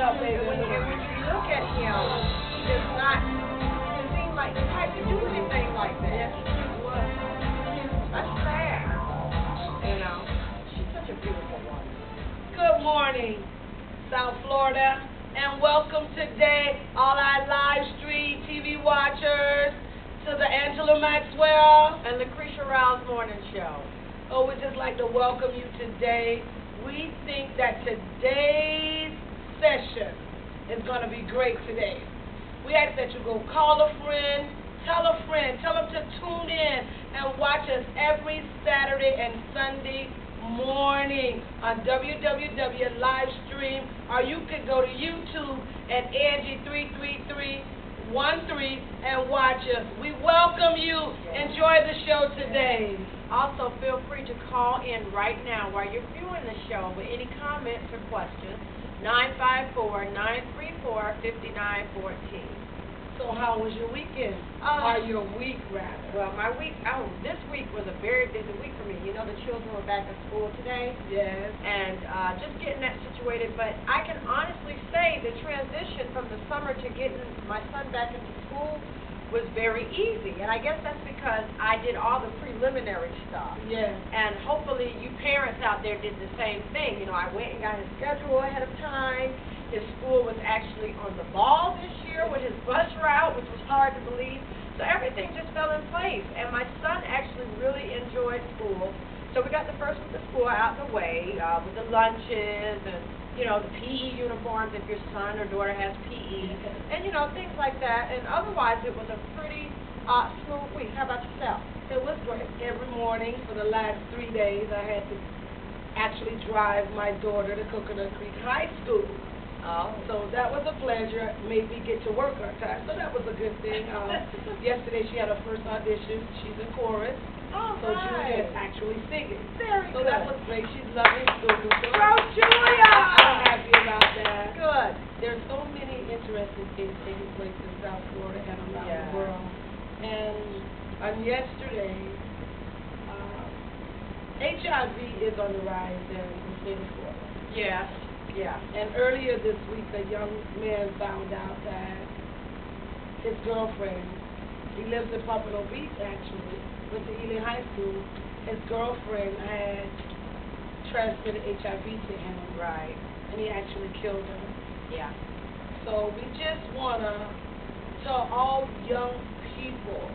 up, baby? And when you look at him, he does not seem like the type to do anything like that. Yes, well, That's sad. You know, she's such a beautiful woman. good morning, South Florida, and welcome today, all our live stream TV watchers, to the Angela Maxwell And Lucretia Rouse Morning Show. Oh, we'd just like to welcome you today. We think that today's session is going to be great today. We ask that you go call a friend, tell them to tune in and watch us every Saturday and Sunday morning on WWW Livestream, or you could go to YouTube at Angie33313 and watch us. We welcome you. Enjoy the show today. Also, feel free to call in right now while you're viewing the show with any comments or questions. 954-934-5914. So how was your weekend? Or your week, rather? Well, my week, this week was a very busy week for me. You know, the children were back at school today. Yes. And just getting that situated. But I can honestly say the transition from the summer to getting my son back into school was very easy. And I guess that's because I did all the preliminary stuff. Yes. And hopefully you parents out there did the same thing. You know, I went and got his schedule ahead of time. His school was actually on the ball this year with his bus route, which was hard to believe. So everything just fell in place. And my son actually really enjoyed school. So we got the first week of school out the way with the lunches and, you know, the PE uniforms if your son or daughter has PE. And, you know, things like that. And otherwise, it was a pretty smooth week. How about yourself? It was great. Every morning for the last 3 days, I had to actually drive my daughter to Coconut Creek High School. Oh. So that was a pleasure. Made me get to work on time. So that was a good thing. Yesterday she had her first audition. She's in chorus. Oh, so nice. Julia is actually singing. Very so good. that was great. She's loving school. So Go, Julia! I'm happy about that. Good. There's so many interesting things taking place in South Florida and around the world. And on yesterday, HIV is on the rise in the state of Florida. Yes. Yeah. And earlier this week, a young man found out that his girlfriend, he lives in Pompano Beach actually, went to Ely High School, his girlfriend had transmitted HIV to him. Right. And he actually killed her. Yeah. So we just want to tell all young people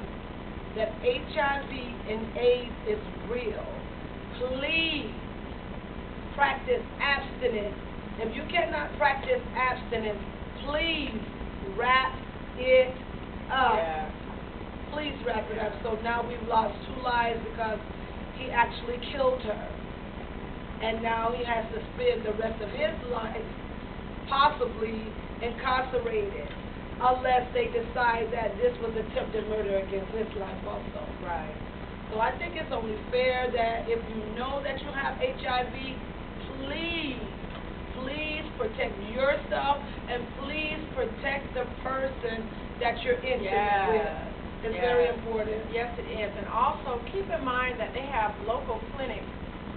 that HIV and AIDS is real. Please practice abstinence. If you cannot practice abstinence, please wrap it up. Yeah. Please wrap it up. So now we've lost 2 lives because he actually killed her. And now he has to spend the rest of his life possibly incarcerated unless they decide that this was attempted murder against his life also. Right. So I think it's only fair that if you know that you have HIV, please protect yourself and please protect the person that you're intimate with. It's very important. Yes, it is. And also keep in mind that they have local clinics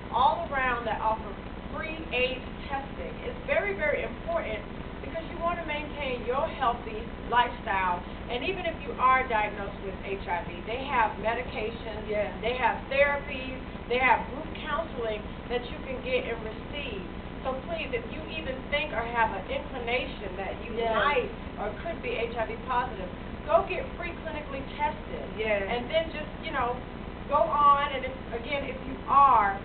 all around that offer free AIDS testing. It's very, very important because you want to maintain your healthy lifestyle. And even if you are diagnosed with HIV, they have medications, they have therapies, they have group counseling that you can get and receive. So please, if you even think or have an inclination that you might or could be HIV positive, go get free clinically tested. And then just, you know, go on. And if you are,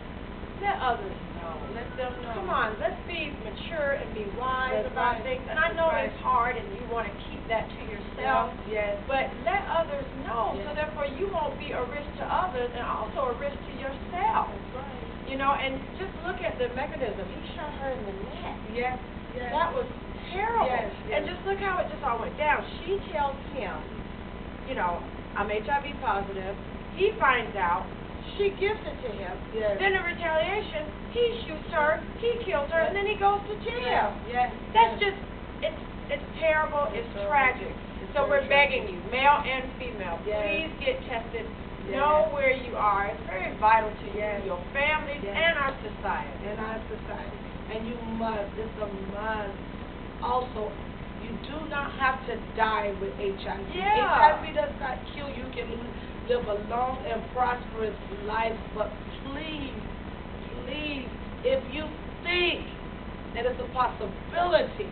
let others know. Let them know. Come on, let's be mature and be wise about things. And I know it's hard and you want to keep that to yourself. Yes. But let others know so therefore you won't be a risk to others and also a risk to yourself. That's right. You know, and just look at the mechanism. He shot her in the neck. Yes. That was terrible. Yes. And just look how it just all went down. She tells him, you know, I'm HIV positive. He finds out. She gives it to him. Then in retaliation, he shoots her, he kills her, and then he goes to jail. That's just, it's terrible, it's tragic. So we're begging you, male and female, please get tested. Know where you are. It's very vital to you, your families, and our society. And you must, it's a must, also, you do not have to die with HIV. Yeah. HIV does not kill you. You can live a long and prosperous life, but please, please, if you think that it's a possibility,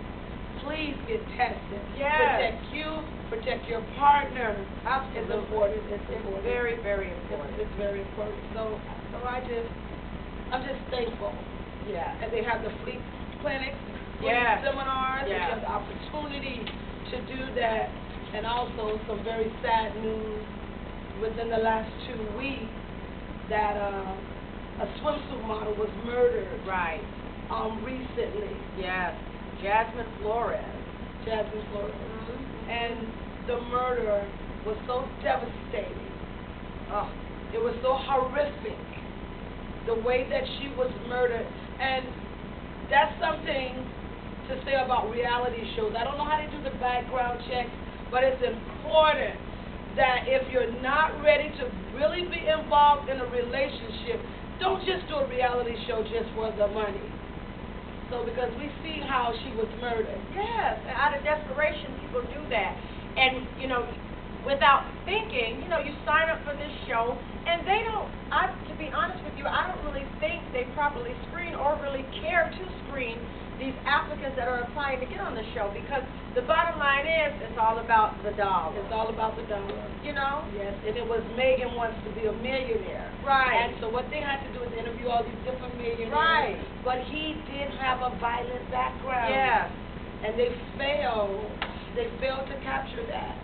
please get tested. Yes. Protect you, protect your partner. Absolutely. It's important. It's It's important. very, very important. It's very important. So I'm just thankful. Yeah. And they have the fleet clinics, fleet Yes. seminars. They Yes. have the opportunity to do that. And also some very sad news within the last 2 weeks that a swimsuit model was murdered Right. recently. Yes. Jasmine Flores. Jasmine Flores. Mm-hmm. And the murder was so devastating. Oh. It was so horrific, the way that she was murdered. And that's something to say about reality shows. I don't know how to do the background checks, but it's important that if you're not ready to really be involved in a relationship, don't just do a reality show just for the money. So because we see how she was murdered. Yes, out of desperation, people do that. And, without thinking, you sign up for this show, and they don't, to be honest with you, I don't really think they properly screen or really care to screen these applicants that are applying to get on the show, because the bottom line is, it's all about the dollar. It's all about the dollar. Yes, and it was Megan wants to be a millionaire. Right. And so what they had to do is interview all these different millionaires. Right. But he did have a violent background. Yes. And they failed to capture that.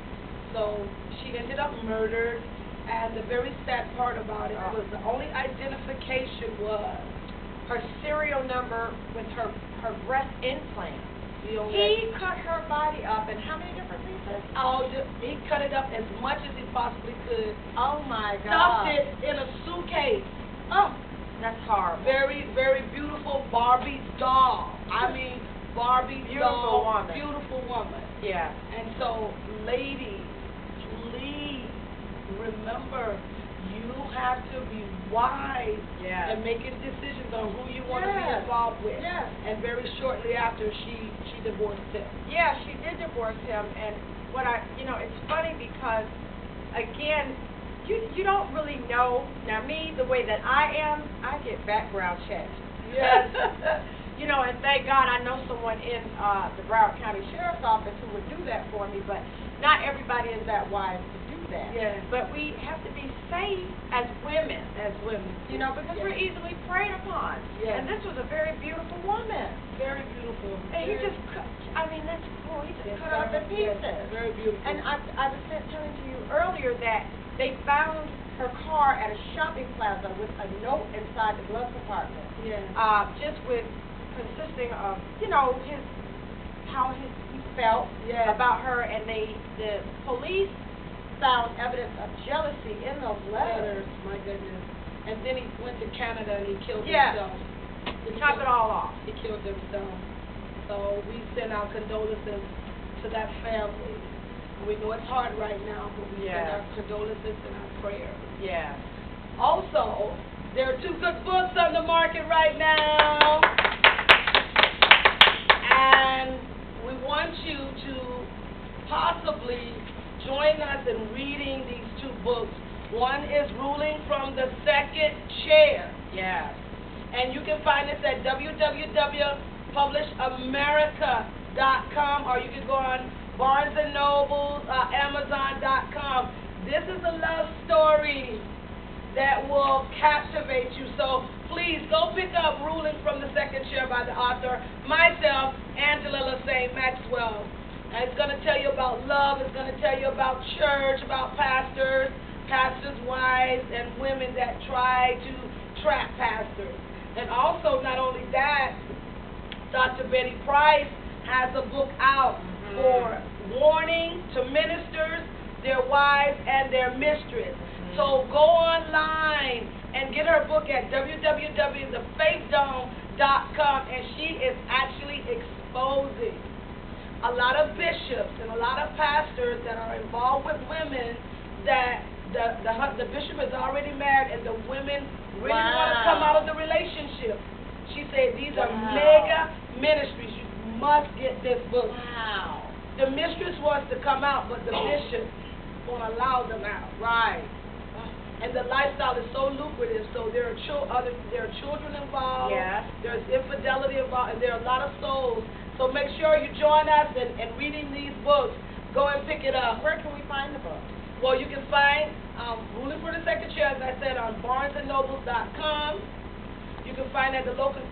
So she ended up murdered, and the very sad part about it was the only identification was her serial number with her breast implant. He cut her body up in how many different pieces? He cut it up as much as he possibly could. Oh my Stuffed God. it in a suitcase. Oh, that's horrible. Very, very beautiful Barbie doll. I mean, Barbie Beautiful doll. woman. Beautiful woman. Yeah. And so, ladies, please remember, you have to be wise in making decisions on who you want to be involved with. Yes. And very shortly after, she divorced him. Yeah, she did divorce him, and it's funny because, again, you don't really know. Now, me, the way that I am, I get background checks. Yes. And thank God I know someone in the Broward County Sheriff's Office who would do that for me, but not everybody is that wise to do that. Yes. But we have to be safe as women. Because we're easily preyed upon. Yes. And this was a very beautiful woman. Very beautiful. And he just cut, that's cool. He just cut her up in pieces. Yes, very beautiful. And I was telling to you earlier that they found her car at a shopping plaza with a note inside the glove compartment. Yes. Just consisting of, how he felt about her, and the police found evidence of jealousy in those letters. My goodness. And then he went to Canada and he killed Yes. himself. To top it all off. He killed himself. So we send our condolences to that family. We know it's hard right now, but we send our condolences and our prayers. Yeah. Also, there are 2 good books on the market right now. And we want you to possibly join us in reading these 2 books. One is Ruling from the Second Chair. Yeah. And you can find us at www.publishamerica.com, or you can go on Barnes & Noble, Amazon.com. This is a love story that will captivate you. So please go pick up Ruling from the Second Chair by the author, myself, Angela St. Maxwell. And it's going to tell you about love. It's going to tell you about church, about pastors, pastors' wives, and women that try to trap pastors. And also, not only that, Dr. Betty Price has a book out for warning to ministers, their wives, and their mistress. So go online and get her book at www.thefaithdome.com, and she is actually exposing a lot of bishops and a lot of pastors that are involved with women that the bishop is already married and the women really want to come out of the relationship. She said these are mega ministries. You must get this book. Wow. The mistress wants to come out, but the bishop won't allow them out. Right. And the lifestyle is so lucrative, so there are children involved. Yes. There's infidelity involved, and there are a lot of souls. So make sure you join us in reading these books. Go and pick it up. Where can we find the book? Well, you can find Ruling for the Second Chair, as I said, on BarnesandNobles.com. You can find at the local